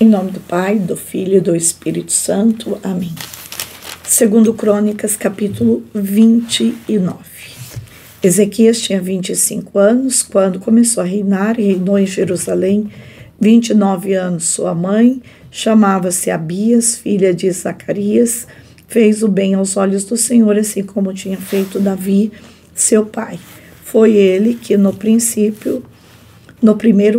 Em nome do Pai, do Filho e do Espírito Santo. Amém. Segundo Crônicas, capítulo 29. Ezequias tinha 25 anos quando começou a reinar e reinou em Jerusalém 29 anos. Sua mãe chamava-se Abias, filha de Zacarias. Fez o bem aos olhos do Senhor, assim como tinha feito Davi, seu pai. Foi ele que no primeiro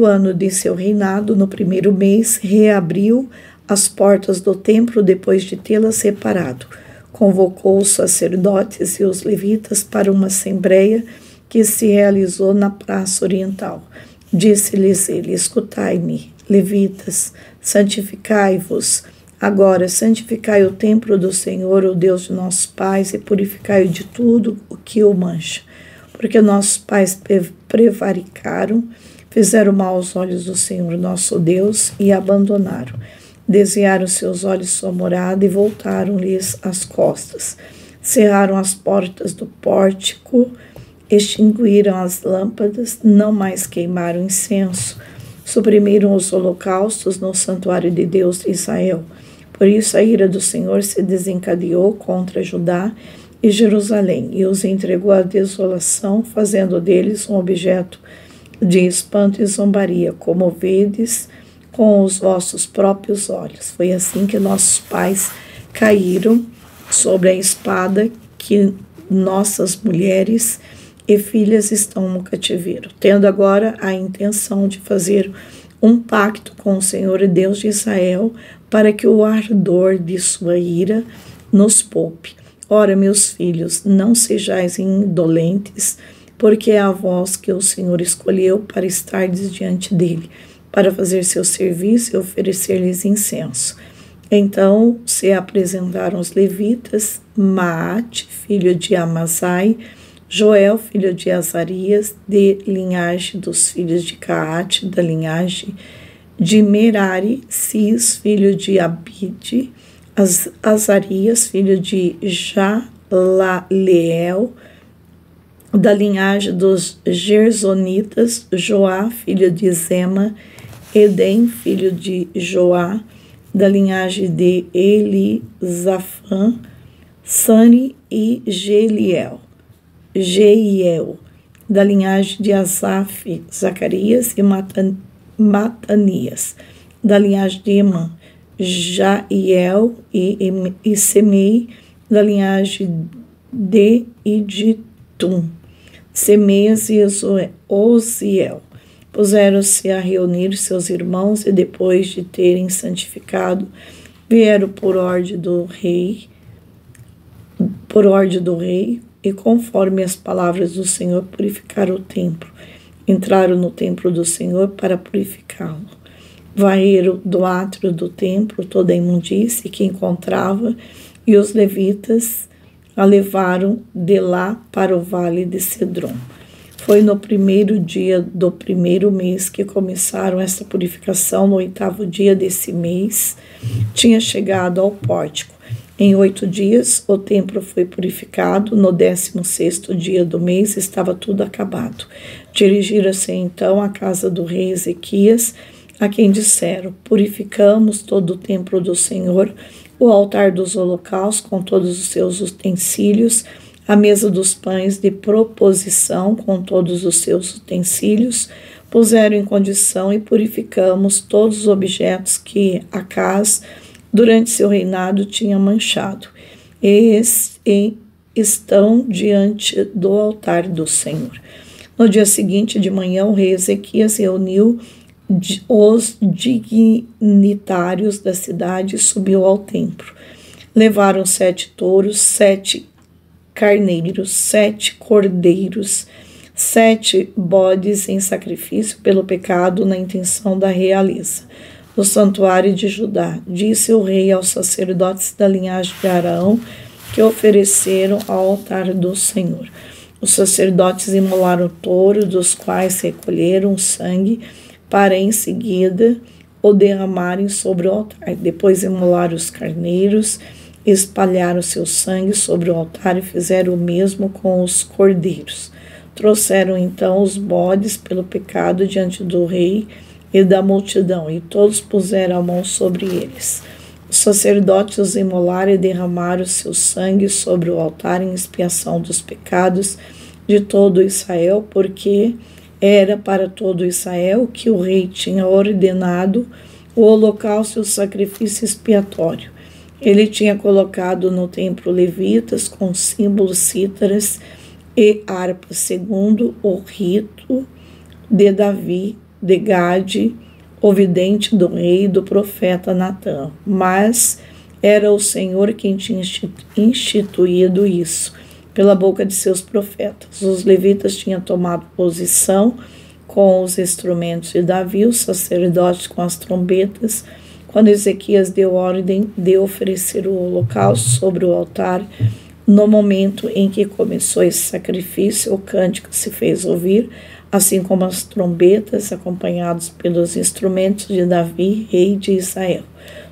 ano de seu reinado, no primeiro mês, reabriu as portas do templo depois de tê-las reparado. Convocou os sacerdotes e os levitas para uma assembleia que se realizou na praça oriental. Disse-lhes ele: escutai-me, levitas, santificai-vos. Agora santificai o templo do Senhor, o Deus de nossos pais, e purificai-o de tudo o que o mancha. Porque nossos pais prevaricaram, fizeram mal aos olhos do Senhor nosso Deus e abandonaram. Desviaram seus olhos sua morada e voltaram-lhes as costas. Cerraram as portas do pórtico, extinguiram as lâmpadas, não mais queimaram incenso, suprimiram os holocaustos no santuário de Deus de Israel. Por isso a ira do Senhor se desencadeou contra Judá e Jerusalém e os entregou à desolação, fazendo deles um objeto de espanto e zombaria, como vedes com os vossos próprios olhos. Foi assim que nossos pais caíram sobre a espada, que nossas mulheres e filhas estão no cativeiro, tendo agora a intenção de fazer um pacto com o Senhor Deus de Israel, para que o ardor de sua ira nos poupe. Ora, meus filhos, não sejais indolentes, porque é a vós que o Senhor escolheu para estardes diante dele, para fazer seu serviço e oferecer-lhes incenso. Então se apresentaram os levitas, Maate, filho de Amasai, Joel, filho de Azarias, de linhagem dos filhos de Caate, da linhagem de Merari, Cis, filho de Abide, Azarias, filho de Jalaleel, da linhagem dos Gersonitas, Joá, filho de Zema, Edem, filho de Joá, da linhagem de Elisafã, Sani e Jeiel, da linhagem de Asaf, Zacarias e Matanias, da linhagem de Emã, Jaiel e Semei, da linhagem de Iditum, Semeias e Oziel. Puseram-se a reunir seus irmãos e, depois de terem santificado, vieram por ordem do rei, e conforme as palavras do Senhor, purificaram o templo. Entraram no templo do Senhor para purificá-lo. Varreram do átrio do templo toda a imundície que encontrava, e os levitas a levaram de lá para o vale de Cedron. Foi no primeiro dia do primeiro mês que começaram essa purificação. No 8º dia desse mês, tinha chegado ao pórtico. Em 8 dias, o templo foi purificado. No 16º dia do mês, estava tudo acabado. Dirigiram-se então à casa do rei Ezequias, a quem disseram: purificamos todo o templo do Senhor, o altar dos holocaustos com todos os seus utensílios, a mesa dos pães de proposição com todos os seus utensílios, puseram em condição e purificamos todos os objetos que Acaz, durante seu reinado, tinha manchado. E estão diante do altar do Senhor. No dia seguinte de manhã, o rei Ezequias reuniu os dignitários da cidade e subiu ao templo. Levaram 7 touros, 7 carneiros, 7 cordeiros, 7 bodes em sacrifício pelo pecado, na intenção da realeza. No santuário de Judá, disse o rei aos sacerdotes da linhagem de Arão, que ofereceram ao altar do Senhor. Os sacerdotes imolaram o touro, dos quais recolheram o sangue, para em seguida o derramarem sobre o altar. Depois imolaram os carneiros, espalharam seu sangue sobre o altar e fizeram o mesmo com os cordeiros. Trouxeram então os bodes pelo pecado diante do rei, e da multidão, e todos puseram a mão sobre eles. Os sacerdotes os imolaram e derramaram seu sangue sobre o altar em expiação dos pecados de todo Israel, porque era para todo Israel que o rei tinha ordenado o holocausto e o sacrifício expiatório. Ele tinha colocado no templo levitas com símbolos, cítaras e harpas, segundo o rito de Davi, de Gade, o vidente do rei e do profeta Natã. Mas era o Senhor quem tinha instituído isso, pela boca de seus profetas. Os levitas tinham tomado posição com os instrumentos de Davi, os sacerdotes com as trombetas, quando Ezequias deu ordem de oferecer o holocausto sobre o altar. No momento em que começou esse sacrifício, o cântico se fez ouvir, assim como as trombetas, acompanhados pelos instrumentos de Davi, rei de Israel.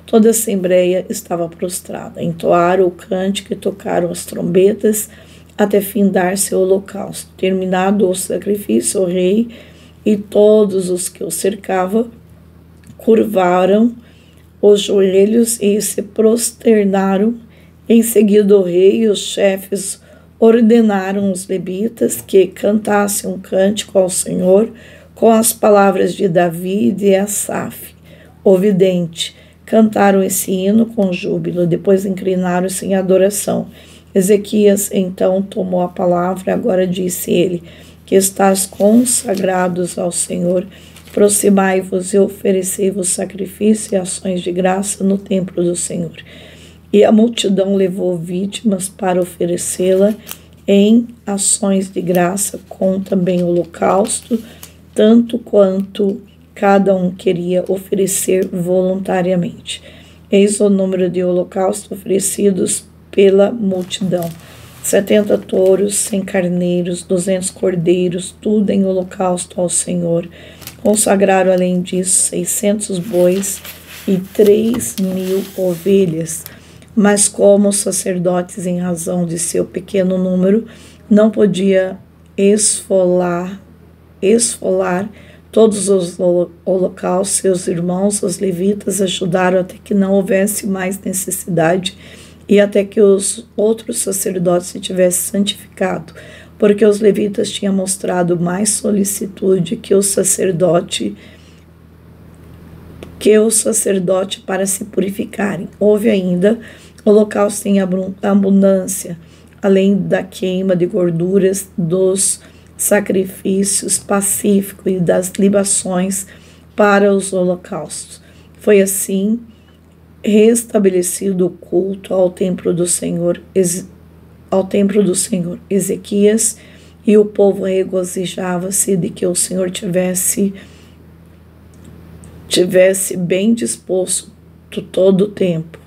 Toda a assembleia estava prostrada. Entoaram o cântico e tocaram as trombetas até findar-se o holocausto. Terminado o sacrifício, o rei e todos os que o cercavam curvaram os joelhos e se prosternaram. Em seguida, o rei e os chefes ordenaram os levitas que cantassem um cântico ao Senhor com as palavras de Davi e de Asaf, o vidente. Cantaram esse hino com júbilo, depois inclinaram-se em adoração. Ezequias então tomou a palavra, agora disse ele, que estáis consagrados ao Senhor, aproximai-vos e oferecei-vos sacrifício e ações de graça no templo do Senhor. E a multidão levou vítimas para oferecê-la em ações de graça, com também holocausto, tanto quanto cada um queria oferecer voluntariamente. Eis o número de holocaustos oferecidos pela multidão: 70 touros, 100 carneiros, 200 cordeiros, tudo em holocausto ao Senhor. Consagraram, além disso, 600 bois e 3.000 ovelhas. Mas como os sacerdotes, em razão de seu pequeno número, não podia esfolar todos os holocaustos, seus irmãos, os levitas, ajudaram até que não houvesse mais necessidade e até que os outros sacerdotes se tivessem santificado, porque os levitas tinham mostrado mais solicitude que o sacerdote para se purificarem. Houve ainda holocausto em abundância, além da queima de gorduras, dos sacrifícios pacíficos e das libações para os holocaustos. Foi assim restabelecido o culto ao templo do Senhor, Ezequias, e o povo regozijava-se de que o Senhor tivesse bem disposto todo o tempo,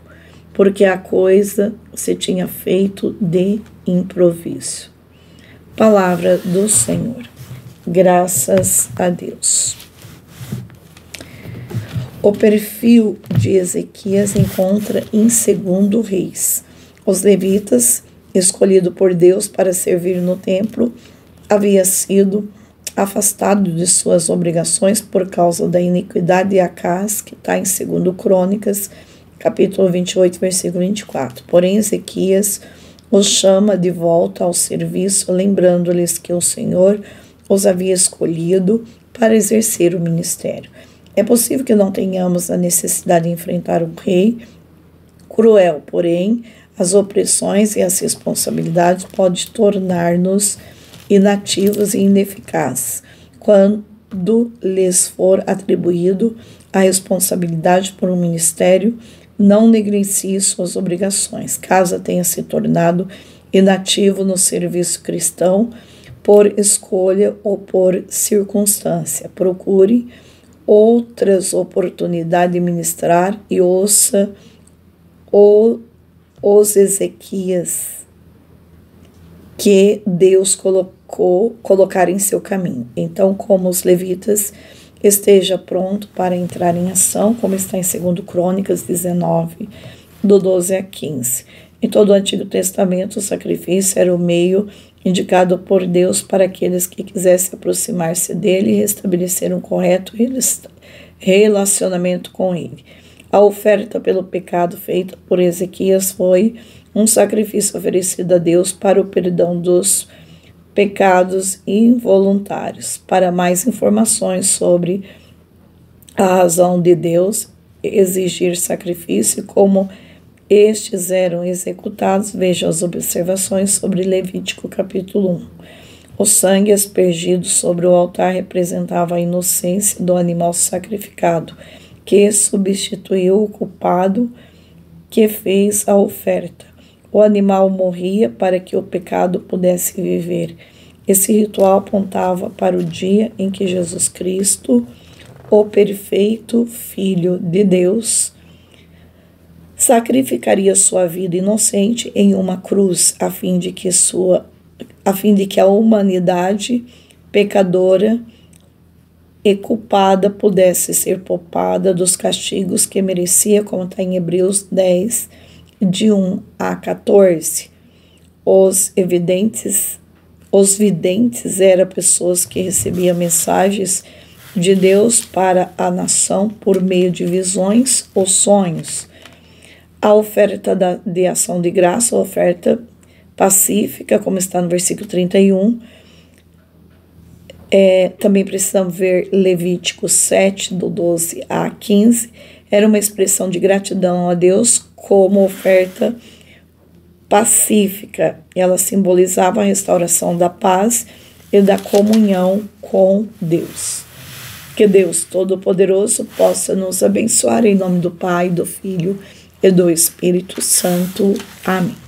porque a coisa se tinha feito de improviso. Palavra do Senhor. Graças a Deus. O perfil de Ezequias encontra em 2 Reis. Os levitas, escolhido por Deus para servir no templo, havia sido afastado de suas obrigações por causa da iniquidade de Acás, que está em 2 Crônicas, capítulo 28, versículo 24. Porém, Ezequias os chama de volta ao serviço, lembrando-lhes que o Senhor os havia escolhido para exercer o ministério. É possível que não tenhamos a necessidade de enfrentar um rei cruel, porém, as opressões e as responsabilidades podem tornar-nos inativos e ineficazes quando lhes for atribuído a responsabilidade por um ministério. Não negligencie suas obrigações, caso tenha se tornado inativo no serviço cristão por escolha ou por circunstância. Procure outras oportunidades de ministrar e ouça os Ezequias que Deus colocar em seu caminho. Então, como os levitas, esteja pronto para entrar em ação, como está em 2 Crônicas 19, do 12 a 15. Em todo o Antigo Testamento, o sacrifício era o meio indicado por Deus para aqueles que quisessem aproximar-se dele e restabelecer um correto relacionamento com ele. A oferta pelo pecado feita por Ezequias foi um sacrifício oferecido a Deus para o perdão dos pecados involuntários. Para mais informações sobre a razão de Deus exigir sacrifício e como estes eram executados, veja as observações sobre Levítico capítulo 1. O sangue aspergido sobre o altar representava a inocência do animal sacrificado, que substituiu o culpado que fez a oferta. O animal morria para que o pecado pudesse viver. Esse ritual apontava para o dia em que Jesus Cristo, o perfeito Filho de Deus, sacrificaria sua vida inocente em uma cruz, a fim de que a humanidade pecadora e culpada pudesse ser poupada dos castigos que merecia, como está em Hebreus 10, de 1 a 14. Os videntes eram pessoas que recebiam mensagens de Deus para a nação por meio de visões ou sonhos. A oferta de ação de graça, a oferta pacífica, como está no versículo 31. Também precisamos ver Levítico 7, do 12 a 15. Era uma expressão de gratidão a Deus como oferta pacífica. Ela simbolizava a restauração da paz e da comunhão com Deus. Que Deus Todo-Poderoso possa nos abençoar em nome do Pai, do Filho e do Espírito Santo. Amém.